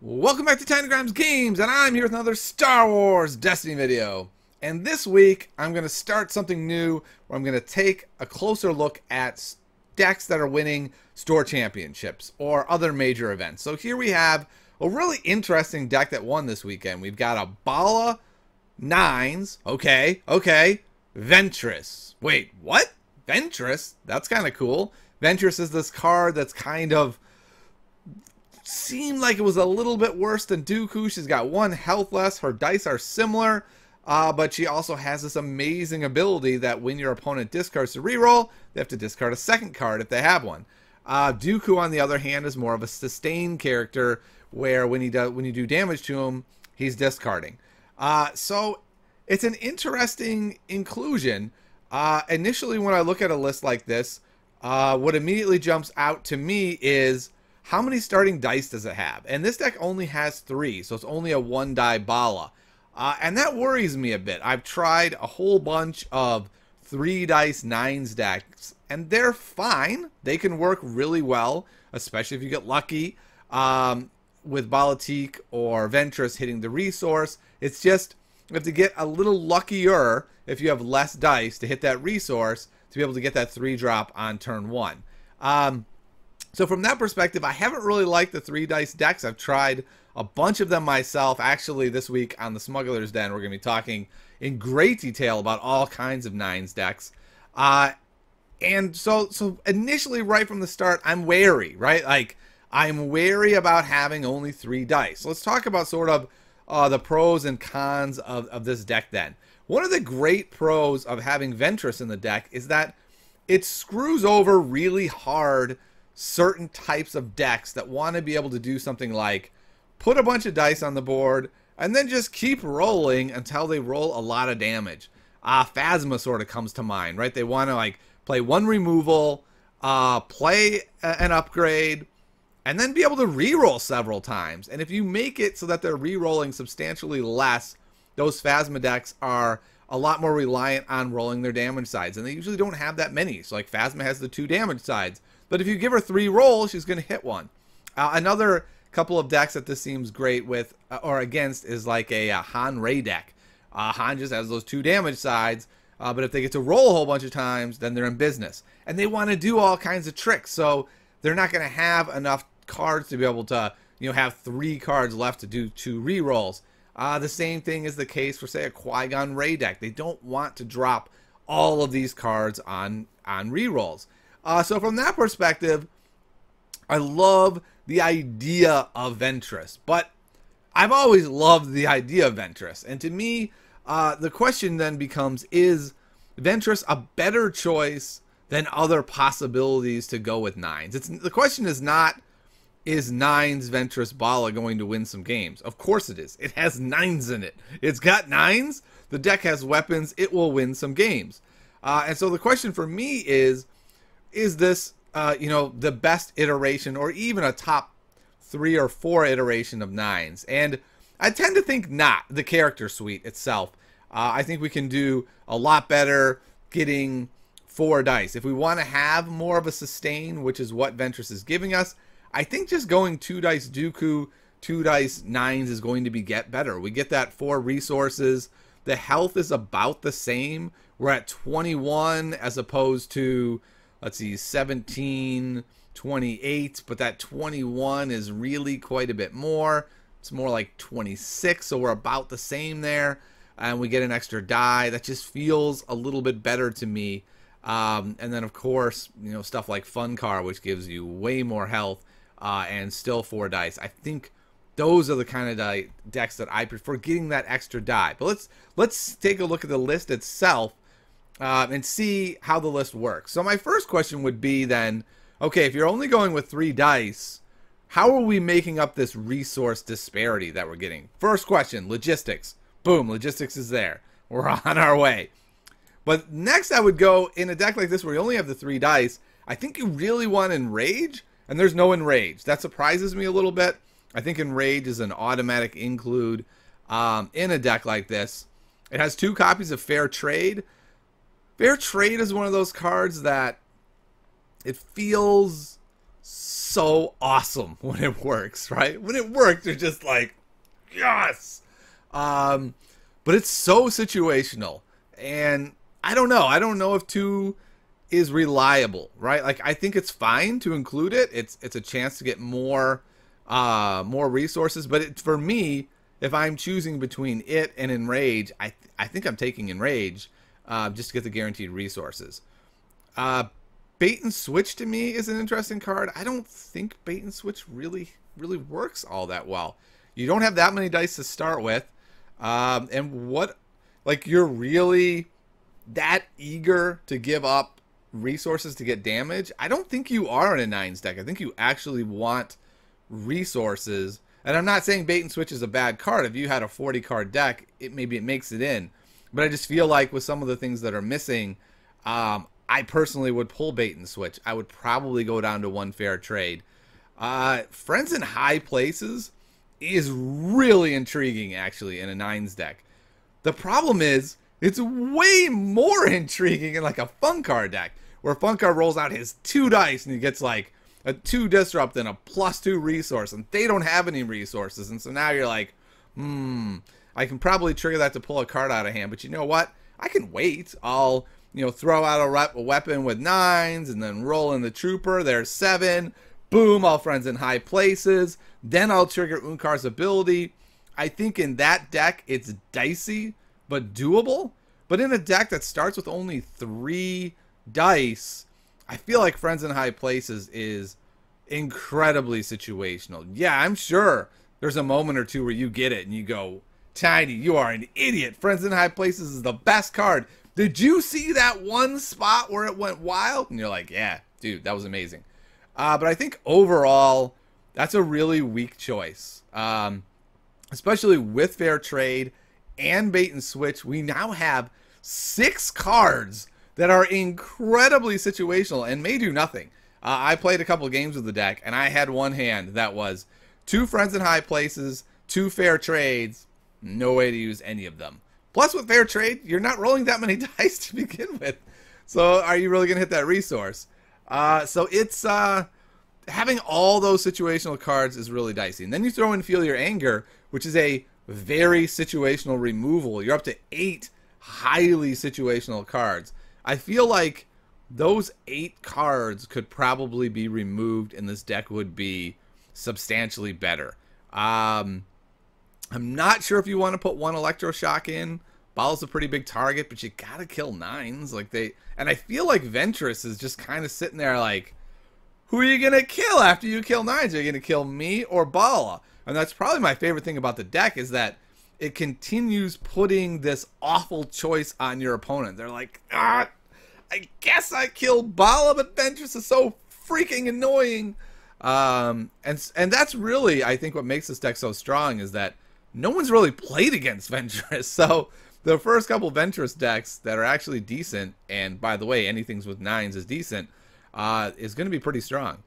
Welcome back to Tinygrams Games, and I'm here with another Star Wars Destiny video. And this week, I'm going to start something new where I'm going to take a closer look at decks that are winning store championships or other major events. So here we have a really interesting deck that won this weekend. We've got a Bala 9s. Okay. Ventress. Wait, what? Ventress? That's kind of cool. Ventress is this card that's kind of seemed like it was a little bit worse than Dooku. She's got 1 health less. Her dice are similar, but she also has this amazing ability that when your opponent discards to reroll, they have to discard a second card if they have one. Dooku, on the other hand, is more of a sustained character where when you do damage to him, he's discarding. So it's an interesting inclusion. Initially, when I look at a list like this, what immediately jumps out to me is how many starting dice does it have? And this deck only has 3, so it's only a 1-die Bala. And that worries me a bit. I've tried a whole bunch of 3-dice 9s decks, and they're fine. They can work really well, especially if you get lucky with Balatique or Ventress hitting the resource. It's just, you have to get a little luckier if you have less dice to hit that resource to be able to get that 3-drop on turn 1. So from that perspective, I haven't really liked the 3-dice decks. I've tried a bunch of them myself. Actually, this week on the Smuggler's Den, we're going to be talking in great detail about all kinds of 9s decks. And so initially, right from the start, I'm wary, right? Like, I'm wary about having only 3 dice. So let's talk about sort of the pros and cons of this deck then. One of the great pros of having Ventress in the deck is that it screws over really hard certain types of decks that want to be able to do something like put a bunch of dice on the board and then just keep rolling until they roll a lot of damage. Phasma sort of comes to mind, right? They want to like play 1 removal, play an upgrade, and then be able to reroll several times. And if you make it so that they're rerolling substantially less, those Phasma decks are a lot more reliant on rolling their damage sides, and they usually don't have that many. So like Phasma has the 2 damage sides, but if you give her 3 rolls, she's going to hit 1. Another couple of decks that this seems great with or against is like a Han Rey deck. Han just has those 2 damage sides, but if they get to roll a whole bunch of times, then they're in business. And they want to do all kinds of tricks, so they're not going to have enough cards to be able to, have 3 cards left to do 2 rerolls. The same thing is the case for, say, a Qui-Gon Rey deck. They don't want to drop all of these cards on rerolls. So from that perspective, I love the idea of Ventress, but I've always loved the idea of Ventress. And to me, the question then becomes, is Ventress a better choice than other possibilities to go with 9s? The question is not, is 9s Ventress Bala going to win some games? Of course it is. It has 9s in it. It's got 9s. The deck has weapons. It will win some games. And so the question for me is this, the best iteration or even a top 3 or 4 iteration of 9s? And I tend to think not. The character suite itself. I think we can do a lot better getting 4 dice. If we want to have more of a sustain, which is what Ventress is giving us, I think just going 2 dice Dooku, 2 dice 9s is going to be better. We get that 4 resources. The health is about the same. We're at 21 as opposed to, let's see, 17, 28, but that 21 is really quite a bit more. It's more like 26, so we're about the same there. And we get an extra die. That just feels a little bit better to me. And then, of course, stuff like Fun Car, which gives you way more health and still 4 dice. I think those are the kind of decks that I prefer, getting that extra die. But let's take a look at the list itself and see how the list works. So my first question would be then, okay, if you're only going with 3 dice, how are we making up this resource disparity that we're getting? First question, logistics. Boom, logistics is there. We're on our way. But next I would go, in a deck like this where you only have the 3 dice, I think you really want Enrage, and there's no Enrage. That surprises me a little bit. I think Enrage is an automatic include in a deck like this. It has 2 copies of Fair Trade. Fair Trade is one of those cards that it feels so awesome when it works, right? When it works, you're just like, yes. But it's so situational, and I don't know. I don't know if 2 is reliable, right? Like, I think it's fine to include it. It's a chance to get more resources. But for me, if I'm choosing between it and Enrage, I think I'm taking Enrage just to get the guaranteed resources. Bait and Switch to me is an interesting card. I don't think Bait and Switch really works all that well. You don't have that many dice to start with. And what, like, you're really that eager to give up resources to get damage? I don't think you are in a 9s deck. I think you actually want resources. And I'm not saying Bait and Switch is a bad card. If you had a 40 card deck, maybe it makes it in. But I just feel like with some of the things that are missing, I personally would pull Bait and Switch. I would probably go down to 1 fair trade. Friends in High Places is really intriguing, actually, in a 9s deck. The problem is, it's way more intriguing in like a Funkar deck, where Funkar rolls out his 2 dice and he gets like a 2 disrupt and a +2 resource, and they don't have any resources. And so now you're like, I can probably trigger that to pull a card out of hand, but you know what? I can wait. I'll, throw out a weapon with 9s and then roll in the Trooper. There's 7. Boom, all Friends in High Places. Then I'll trigger Unkar's ability. I think in that deck, it's dicey, but doable. But in a deck that starts with only 3 dice, I feel like Friends in High Places is incredibly situational. Yeah, I'm sure there's a moment or two where you get it and you go, Tiny, you are an idiot. Friends in High Places is the best card. Did you see that one spot where it went wild? And you're like, yeah, dude, that was amazing. But I think overall, that's a really weak choice. Especially with Fair Trade and Bait and Switch, we now have 6 cards that are incredibly situational and may do nothing. I played a couple of games with the deck, and I had one hand that was 2 Friends in High Places, 2 Fair Trades, no way to use any of them. Plus, with Fair Trade, you're not rolling that many dice to begin with. So are you really going to hit that resource? So it's having all those situational cards is really dicey. And then you throw in Feel Your Anger, which is a very situational removal. You're up to 8 highly situational cards. I feel like those 8 cards could probably be removed and this deck would be substantially better. I'm not sure if you want to put 1 Electroshock in. Ball's a pretty big target, but you gotta kill 9s. And I feel like Ventress is just kind of sitting there like, who are you gonna kill after you kill 9s? Are you gonna kill me or Bala? And that's probably my favorite thing about the deck, is that it continues putting this awful choice on your opponent. They're like, I guess I kill Bala, but Ventress is so freaking annoying. And that's really, I think, what makes this deck so strong, is that no one's really played against Ventress. So the first couple Ventress decks that are actually decent, and by the way, anything with 9s is decent, is going to be pretty strong.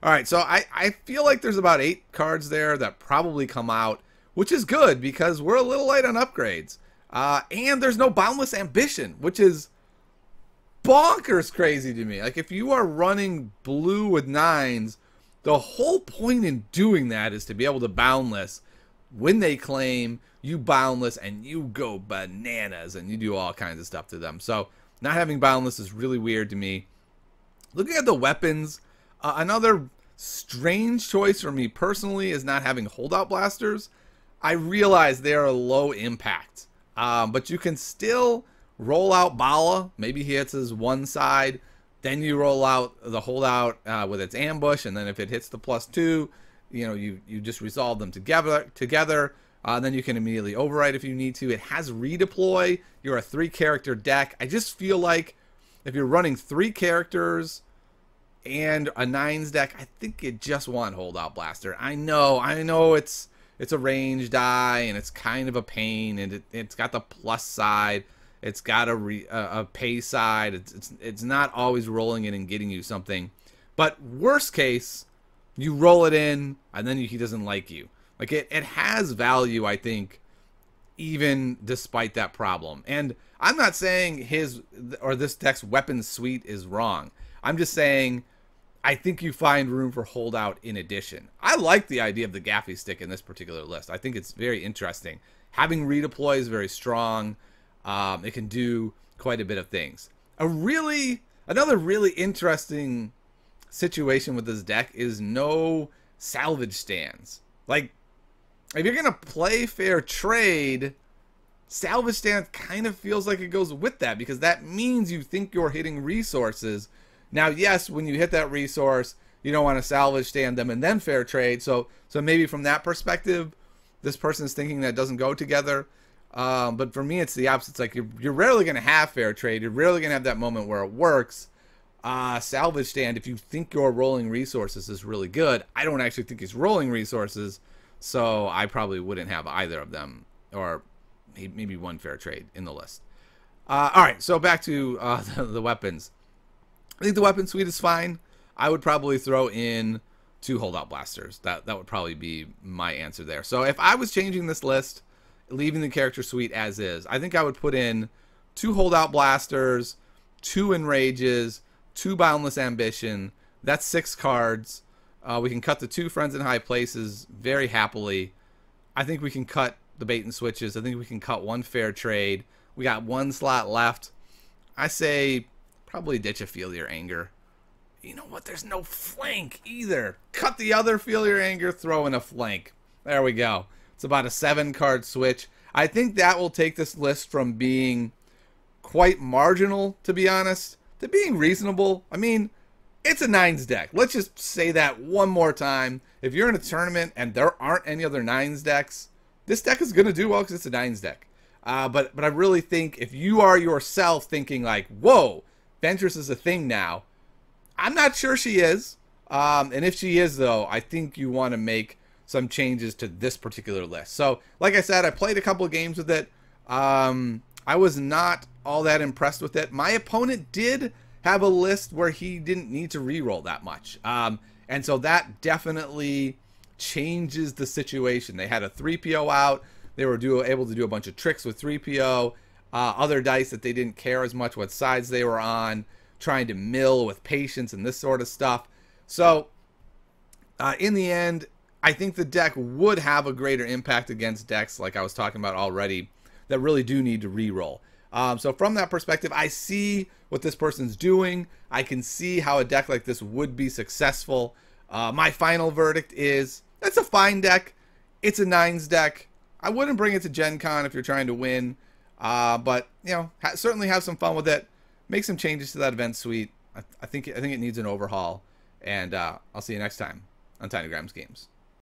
All right, so I feel like there's about 8 cards there that probably come out, which is good because we're a little light on upgrades. And there's no Boundless Ambition, which is bonkers crazy to me. Like, if you are running blue with 9s, the whole point in doing that is to be able to Boundless. When they claim, you Boundless and you go bananas and you do all kinds of stuff to them. So not having Boundless is really weird to me. Looking at the weapons, another strange choice for me personally is not having Holdout Blasters. I realize they are low impact, but you can still roll out Bala. Maybe he hits his one side, then you roll out the Holdout with its ambush, and then if it hits the +2, you just resolve them together. Then you can immediately override if you need to. It has redeploy. You're a 3-character deck. I just feel like if you're running 3 characters and a 9s deck, I think you just want Holdout Blaster. I know it's a range die and it's kind of a pain, and it's got the plus side. It's got a pay side. It's not always rolling in and getting you something. But worst case, you roll it in, and then he doesn't like you. Like, it has value, I think, even despite that problem. And I'm not saying this deck's weapon suite is wrong. I'm just saying I think you find room for holdout in addition. I like the idea of the gaffy stick in this particular list. I think it's very interesting. Having redeploy is very strong. It can do quite a bit of things. Another really interesting situation with this deck is no salvage stands. Like, if you're gonna play fair trade, salvage stand kind of feels like it goes with that, because that means you think you're hitting resources. Now, yes, when you hit that resource, you don't want to salvage stand them and then fair trade. So maybe from that perspective, this person is thinking that doesn't go together. But for me, it's the opposite. It's like you're rarely going to have fair trade. You're rarely going to have that moment where it works. Salvage stand, if you think your rolling resources is really good, I don't actually think he's rolling resources, so I probably wouldn't have either of them, or maybe one fair trade in the list. All right, so back to the weapons. I think the weapon suite is fine. I would probably throw in 2 holdout blasters. That would probably be my answer there. So if I was changing this list, leaving the character suite as is, I think I would put in 2 holdout blasters, 2 enrages, 2 boundless ambition. That's 6 cards. We can cut the 2 friends in high places very happily. I think we can cut the bait and switches. I think we can cut 1 fair trade. We got 1 slot left. I say probably ditch a Feel Your Anger. You know what? There's no flank either. Cut the other Feel Your Anger, throw in a flank. There we go. It's about a 7-card switch. I think that will take this list from being quite marginal, to be honest, to being reasonable. I mean, it's a 9s deck. Let's just say that one more time. If you're in a tournament and there aren't any other 9s decks, this deck is going to do well because it's a 9s deck. But I really think if you are yourself thinking like, whoa, Ventress is a thing now, I'm not sure she is. And if she is, though, I think you want to make some changes to this particular list. So, like I said, I played a couple of games with it. I was not all that impressed with it. My opponent did have a list where he didn't need to reroll that much. And so that definitely changes the situation. They had a 3PO out. They were able to do a bunch of tricks with 3PO. Other dice that they didn't care as much what sides they were on, trying to mill with patience and this sort of stuff. So, in the end, I think the deck would have a greater impact against decks, like I was talking about already, that really do need to reroll. So from that perspective, I see what this person's doing. I can see how a deck like this would be successful. My final verdict is, it's a fine deck. It's a 9s deck. I wouldn't bring it to Gen Con if you're trying to win. But, you know, certainly have some fun with it. Make some changes to that event suite. I think it needs an overhaul. And I'll see you next time on Tiny Grams Games.